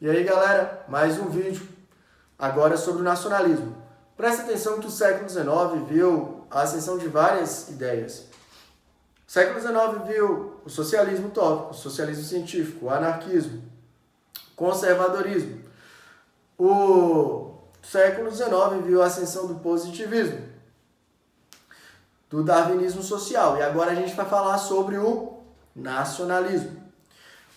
E aí, galera, mais um vídeo agora sobre o nacionalismo. Presta atenção que o século XIX viu a ascensão de várias ideias. O século XIX viu o socialismo utópico, o socialismo científico, o anarquismo, o conservadorismo. O século XIX viu a ascensão do positivismo, do darwinismo social. E agora a gente vai falar sobre o nacionalismo.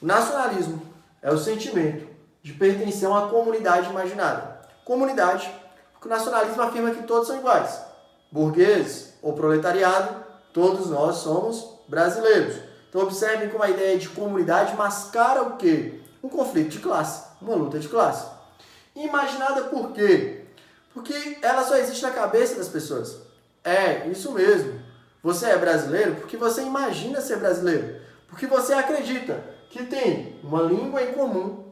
O nacionalismo é o sentimento de pertencer a uma comunidade imaginária. Comunidade, porque o nacionalismo afirma que todos são iguais. Burguês ou proletariado, todos nós somos brasileiros. Então observem como a ideia de comunidade mascara o quê? Um conflito de classe, uma luta de classe. Imaginada por quê? Porque ela só existe na cabeça das pessoas. É, isso mesmo. Você é brasileiro porque você imagina ser brasileiro. Porque você acredita que tem uma língua em comum,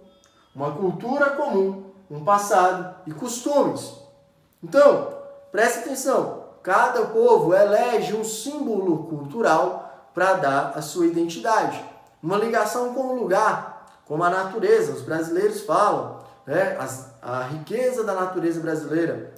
uma cultura comum, um passado e costumes. Então, preste atenção. Cada povo elege um símbolo cultural para dar a sua identidade. Uma ligação com o lugar, como a natureza. Os brasileiros falam, né? A riqueza da natureza brasileira.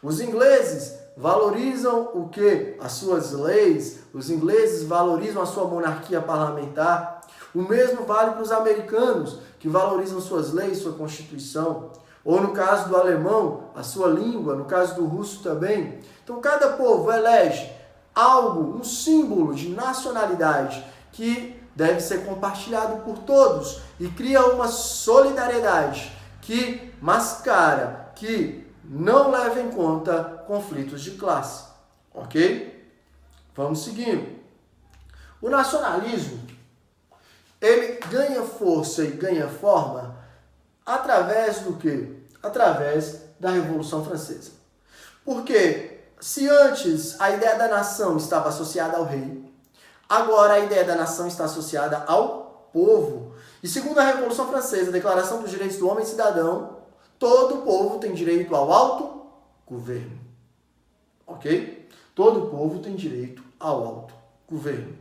Os ingleses valorizam o quê? As suas leis. Os ingleses valorizam a sua monarquia parlamentar. O mesmo vale para os americanos, que valorizam suas leis, sua constituição. Ou no caso do alemão, a sua língua, no caso do russo também. Então cada povo elege algo, um símbolo de nacionalidade que deve ser compartilhado por todos e cria uma solidariedade que mascara, que não leva em conta conflitos de classe. Ok? Vamos seguindo. O nacionalismo, ele ganha força e ganha forma através do quê? Através da Revolução Francesa. Porque se antes a ideia da nação estava associada ao rei, agora a ideia da nação está associada ao povo. E segundo a Revolução Francesa, a Declaração dos Direitos do Homem e Cidadão, todo povo tem direito ao autogoverno. Ok? Todo povo tem direito ao autogoverno.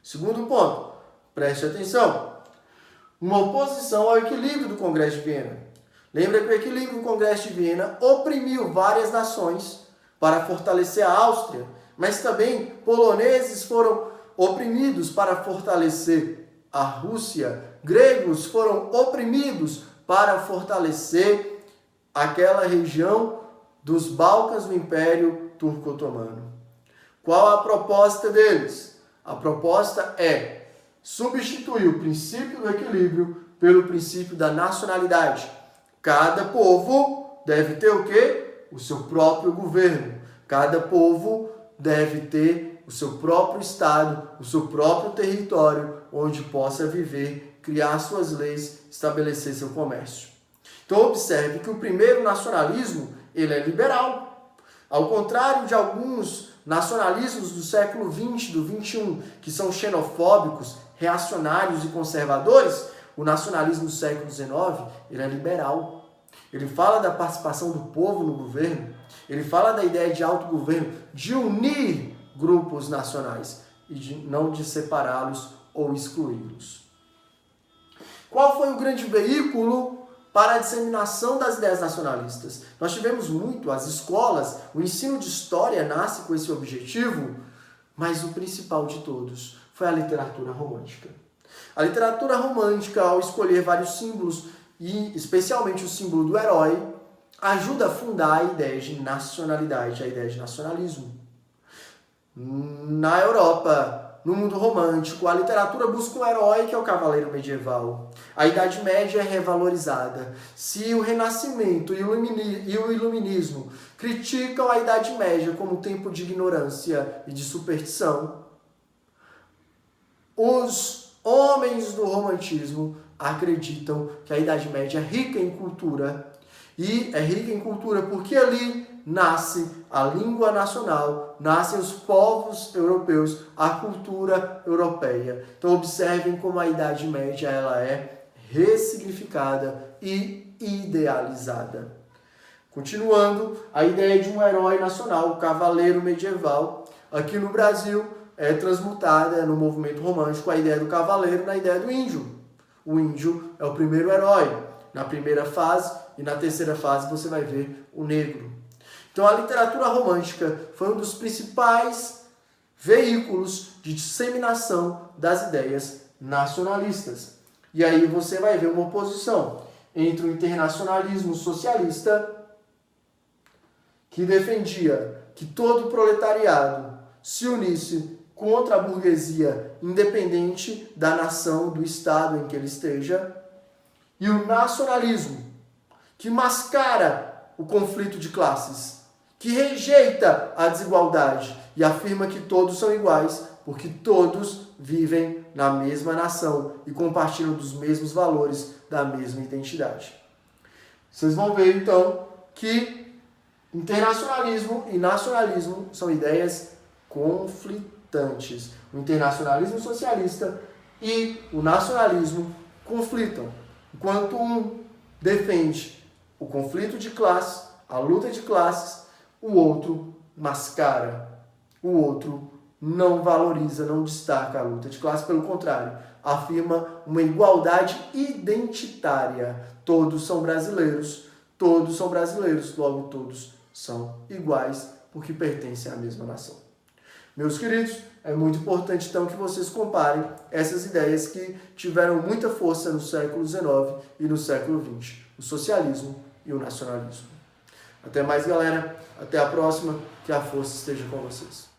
Segundo ponto, preste atenção. Uma oposição ao equilíbrio do Congresso de Viena. Lembra que o equilíbrio do Congresso de Viena oprimiu várias nações para fortalecer a Áustria, mas também poloneses foram oprimidos para fortalecer a Rússia, gregos foram oprimidos para fortalecer aquela região dos Balcãs do Império Turco-Otomano. Qual a proposta deles? A proposta é substituir o princípio do equilíbrio pelo princípio da nacionalidade. Cada povo deve ter o quê? O seu próprio governo. Cada povo deve ter o seu próprio estado, o seu próprio território, onde possa viver, criar suas leis, estabelecer seu comércio. Então observe que o primeiro nacionalismo, ele é liberal. Ao contrário de alguns nacionalismos do século XX, do XXI, que são xenofóbicos, reacionários e conservadores, o nacionalismo do século XIX, ele é liberal. Ele fala da participação do povo no governo, ele fala da ideia de autogoverno, de unir grupos nacionais e não de separá-los ou excluí-los. Qual foi o grande veículo para a disseminação das ideias nacionalistas? Nós tivemos muito, as escolas, o ensino de história nasce com esse objetivo, mas o principal de todos foi a literatura romântica. A literatura romântica, ao escolher vários símbolos, e especialmente o símbolo do herói, ajuda a fundar a ideia de nacionalidade, a ideia de nacionalismo. Na Europa, no mundo romântico, a literatura busca um herói que é o cavaleiro medieval. A Idade Média é revalorizada. Se o Renascimento e o Iluminismo criticam a Idade Média como tempo de ignorância e de superstição, os homens do romantismo acreditam que a Idade Média é rica em cultura. E é rica em cultura porque ali nasce a língua nacional, nascem os povos europeus, a cultura europeia. Então observem como a Idade Média ela é ressignificada e idealizada. Continuando, a ideia de um herói nacional, o cavaleiro medieval, aqui no Brasil é transmutada no movimento romântico a ideia do cavaleiro na ideia do índio. O índio é o primeiro herói. na primeira fase, e na terceira fase você vai ver o negro. Então a literatura romântica foi um dos principais veículos de disseminação das ideias nacionalistas. E aí você vai ver uma oposição entre o internacionalismo socialista, que defendia que todo o proletariado se unisse contra a burguesia, independente da nação, do estado em que ele esteja, e o nacionalismo, que mascara o conflito de classes, que rejeita a desigualdade e afirma que todos são iguais, porque todos vivem na mesma nação e compartilham dos mesmos valores, da mesma identidade. Vocês vão ver, então, que internacionalismo e nacionalismo são ideias conflitantes. O internacionalismo socialista e o nacionalismo conflitam. Enquanto um defende o conflito de classes, a luta de classes, o outro mascara, o outro não valoriza, não destaca a luta de classe, pelo contrário, afirma uma igualdade identitária. Todos são brasileiros, logo todos são iguais, porque pertencem à mesma nação. Meus queridos, é muito importante então que vocês comparem essas ideias que tiveram muita força no século XIX e no século XX, o socialismo e o nacionalismo. Até mais, galera. Até a próxima. Que a força esteja com vocês.